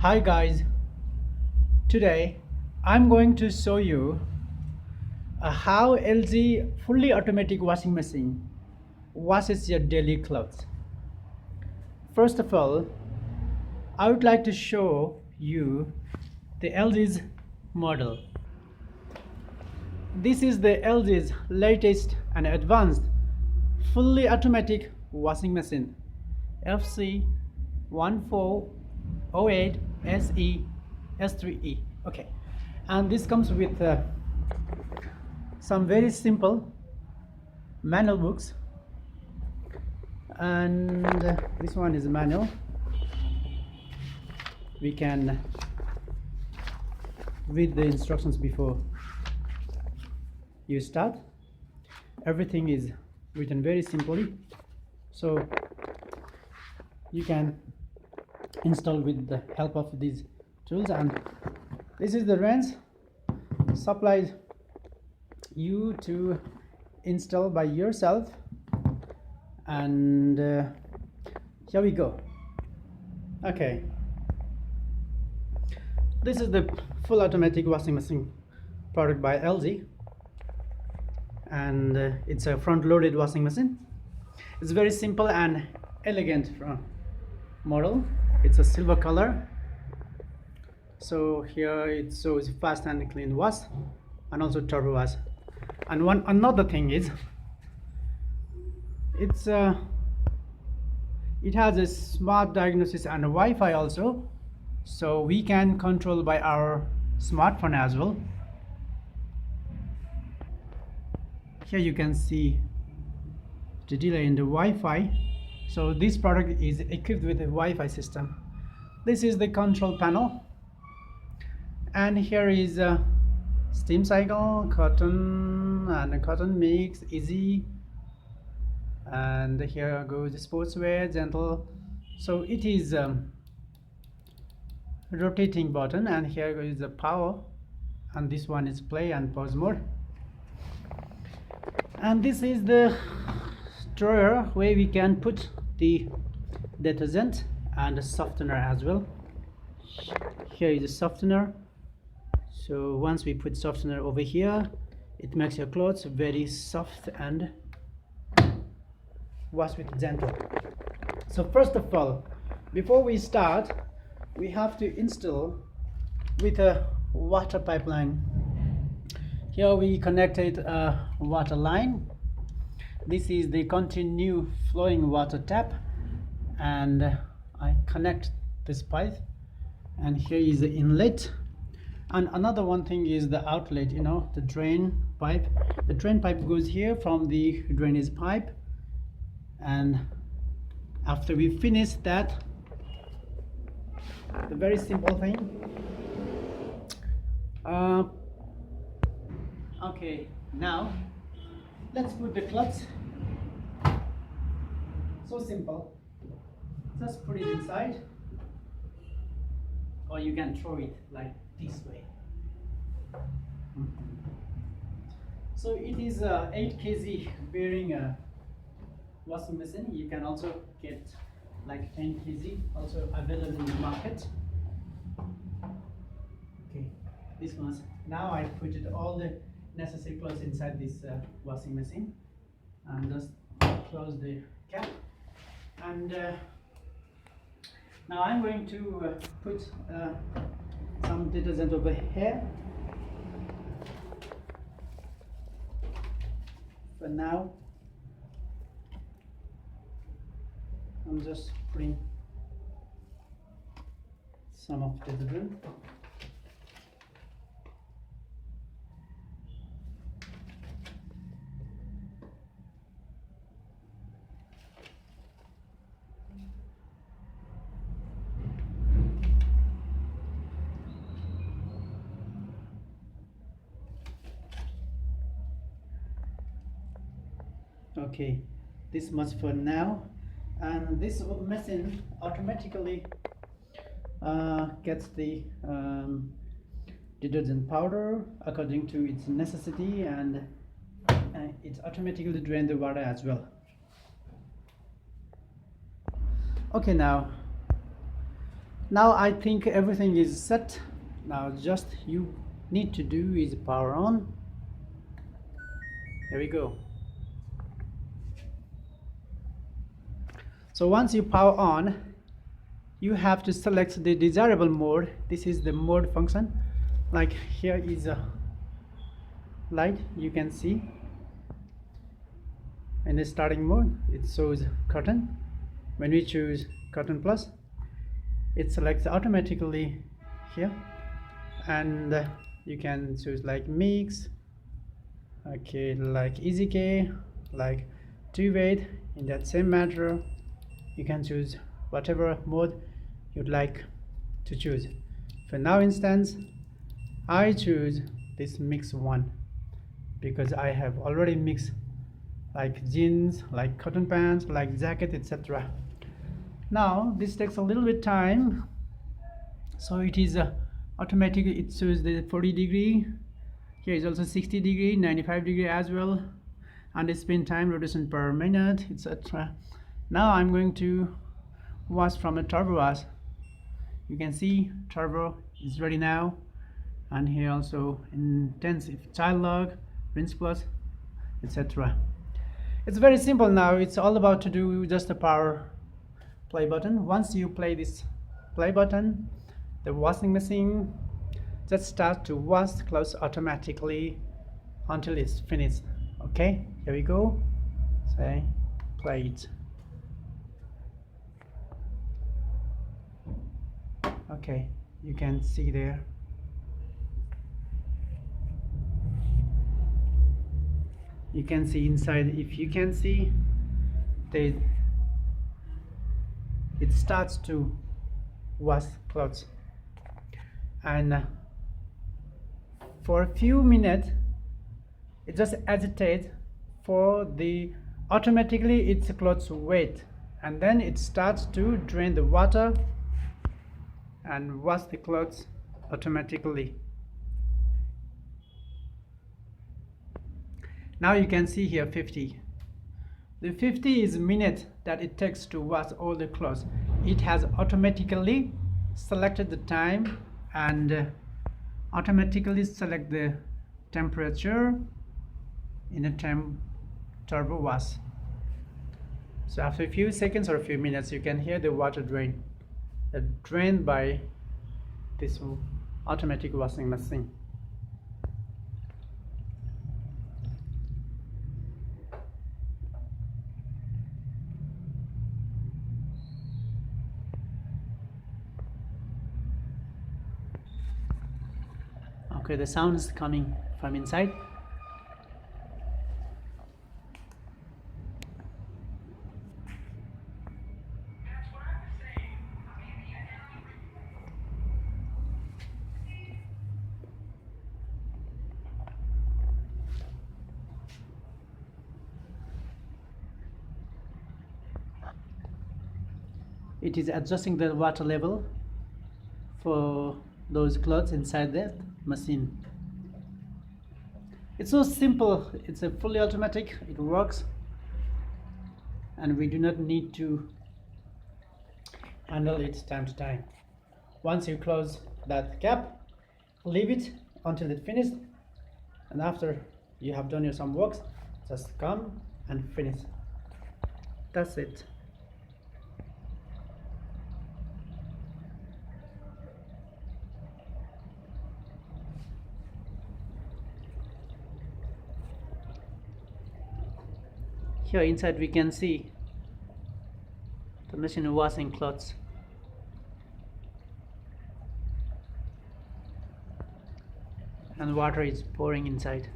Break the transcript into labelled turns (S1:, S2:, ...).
S1: Hi guys, today I'm going to show you how LG fully automatic washing machine washes your daily clothes. First of all, I would like to show you the LG's model. This is the LG's latest and advanced fully automatic washing machine FC1408S3E. Okay, and this comes with some very simple manual books, and this one is a manual. We can read the instructions before you start. Everything is written very simply, so you can install with the help of these tools. And this is the range supplied you to install by yourself, and here we go. Okay, this is the full automatic washing machine product by LG, and it's a front loaded washing machine. It's very simple and elegant model. It's a silver color, so here it shows fast and clean wash and also turbo wash. And another thing is it has a smart diagnosis and a Wi-Fi also, so we can control by our smartphone as well. Here you can see the delay in the Wi-Fi. So this product is equipped with a Wi-Fi system. This is the control panel, and here is a steam cycle, cotton and a cotton mix, easy, and here goes the sportswear, gentle. So it is rotating button, and here goes the power, and this one is play and pause mode. And this is the drawer where we can put the detergent and the softener as well. Here is the softener. So once we put softener over here, it makes your clothes very soft and wash with gentle. So first of all, before we start, we have to install with a water pipeline. Here we connected a water line. This is the continue flowing water tap, and I connect this pipe, and here is the inlet. And another one thing is the outlet, the drain pipe. The drain pipe goes here from the drainage pipe, and after we finish that, the very simple thing, okay, now let's put the clothes. So simple, just put it inside, or you can throw it like this way. So it is 8 kg bearing washing machine. You can also get like 10 kg also available in the market. Okay, this one. Now I put it all the necessary clothes inside this washing machine, and just close the cap. And now I'm going to put some detergent over here. For now, I'm just putting some of the detergent. Okay, this much for now, and this machine automatically gets the detergent powder according to its necessity, and it automatically drains the water as well. Okay, now Now I think everything is set. Now just you need to do is power on. There we go. So once you power on, you have to select the desirable mode. This is the mode function. Like here is a light, you can see. In the starting mode, it shows curtain. When we choose curtain plus, it selects automatically here, and you can choose like mix, okay, like easy K, like 2-weight. In that same matter, you can choose whatever mode you'd like to choose. For now instance, I choose this mix one because I have already mixed like jeans, like cotton pants, like jacket, etc. Now this takes a little bit time, so it is automatically it shows the 40°. Here is also 60°, 95° as well, and the spin time, rotation per minute, etc. Now I'm going to wash from a turbo wash. You can see turbo is ready now, and here also intensive child lock, rinse plus, etc. It's very simple now. It's all about to do just a power play button. Once you play this play button, the washing machine just starts to wash clothes automatically until it's finished. Okay, here we go. Say play it. Okay, you can see there. You can see inside. If you can see, it starts to wash clothes, and for a few minutes it just agitates for the automatically its clothes wet, and then it starts to drain the water and wash the clothes automatically. Now you can see here 50. The 50 is minute that it takes to wash all the clothes. It has automatically selected the time and automatically select the temperature in a turbo wash. So after a few seconds or a few minutes, you can hear the water drain, drained by this automatic washing machine. Okay, the sound is coming from inside. It is adjusting the water level for those clothes inside that machine. It's so simple. It's a fully automatic. It works, and we do not need to handle it time to time. Once you close that cap, leave it until it's finished, and after you have done your some works, just come and finish. That's it. Here inside we can see the machine washing clothes. And water is pouring inside.